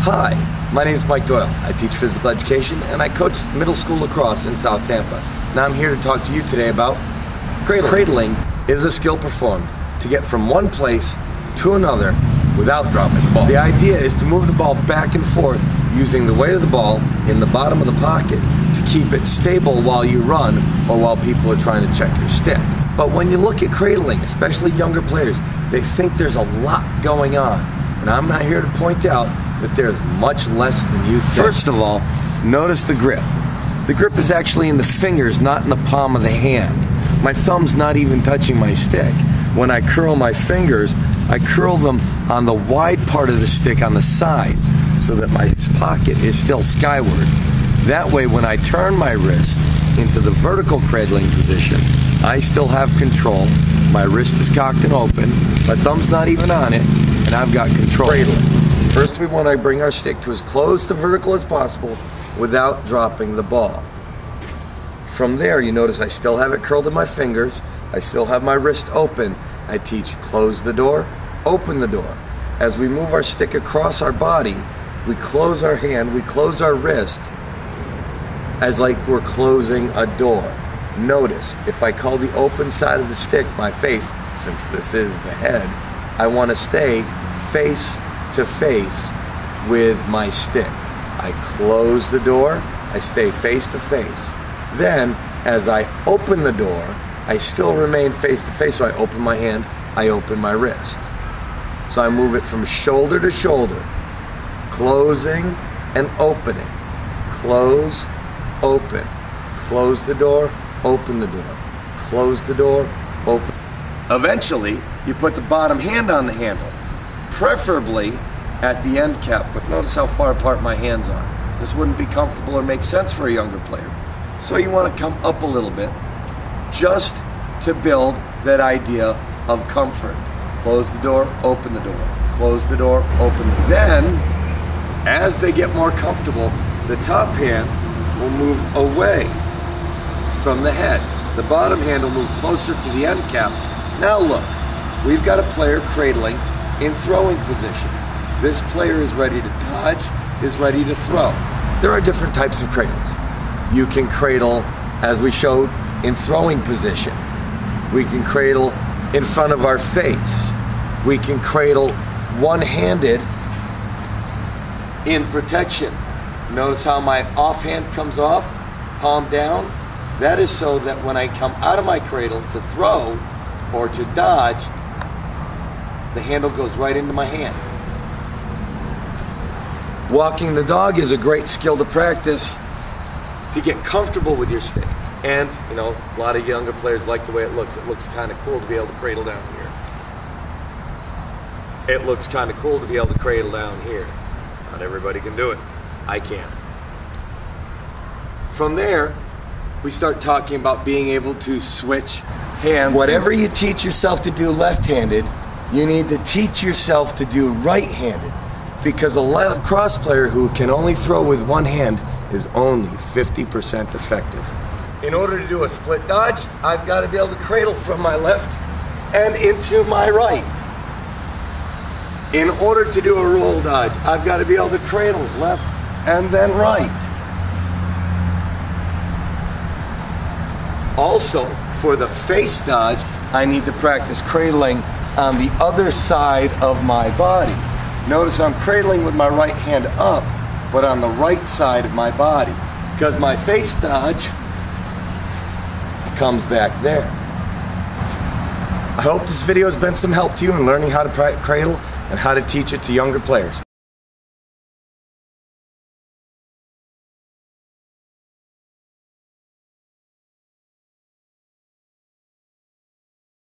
Hi, my name is Mike Doyle. I teach physical education and I coach middle school lacrosse in South Tampa. Now I'm here to talk to you today about cradling. Cradling is a skill performed to get from one place to another without dropping the ball. The idea is to move the ball back and forth using the weight of the ball in the bottom of the pocket to keep it stable while you run or while people are trying to check your stick. But when you look at cradling, especially younger players, they think there's a lot going on. And I'm not here to point out that there's much less than you think. First of all, notice the grip. The grip is actually in the fingers, not in the palm of the hand. My thumb's not even touching my stick. When I curl my fingers, I curl them on the wide part of the stick on the sides so that my pocket is still skyward. That way, when I turn my wrist into the vertical cradling position, I still have control. My wrist is cocked and open, my thumb's not even on it, and I've got control. Cradling. First, we want to bring our stick to as close to vertical as possible without dropping the ball. From there, you notice I still have it curled in my fingers. I still have my wrist open. I teach close the door, open the door. As we move our stick across our body, we close our hand, we close our wrist as like we're closing a door. Notice, if I call the open side of the stick my face, since this is the head, I want to stay face to face with my stick. I close the door, I stay face to face. Then, as I open the door, I still remain face to face, so I open my hand, I open my wrist. So I move it from shoulder to shoulder, closing and opening. Close, open. Close the door, open the door. Close the door, open. Eventually, you put the bottom hand on the handle, preferably at the end cap, but notice how far apart my hands are. This wouldn't be comfortable or make sense for a younger player. So you want to come up a little bit just to build that idea of comfort. Close the door, open the door. Close the door, open the door. Then, as they get more comfortable, the top hand will move away from the head. The bottom hand will move closer to the end cap. Now look, we've got a player cradling in throwing position. This player is ready to dodge, is ready to throw. There are different types of cradles. You can cradle, as we showed, in throwing position. We can cradle in front of our face. We can cradle one-handed in protection. Notice how my offhand comes off, palm down. That is so that when I come out of my cradle to throw or to dodge, the handle goes right into my hand. Walking the dog is a great skill to practice to get comfortable with your stick. And, you know, a lot of younger players like the way it looks. It looks kind of cool to be able to cradle down here. It looks kind of cool to be able to cradle down here. Not everybody can do it. I can't. From there, we start talking about being able to switch hands. Whatever you teach yourself to do left-handed, you need to teach yourself to do right-handed, because a lacrosse player who can only throw with one hand is only 50% effective. In order to do a split dodge, I've got to be able to cradle from my left and into my right. In order to do a roll dodge, I've got to be able to cradle left and then right. Also, for the face dodge, I need to practice cradling on the other side of my body. Notice I'm cradling with my right hand up, but on the right side of my body, because my face dodge comes back there. I hope this video has been some help to you in learning how to cradle and how to teach it to younger players.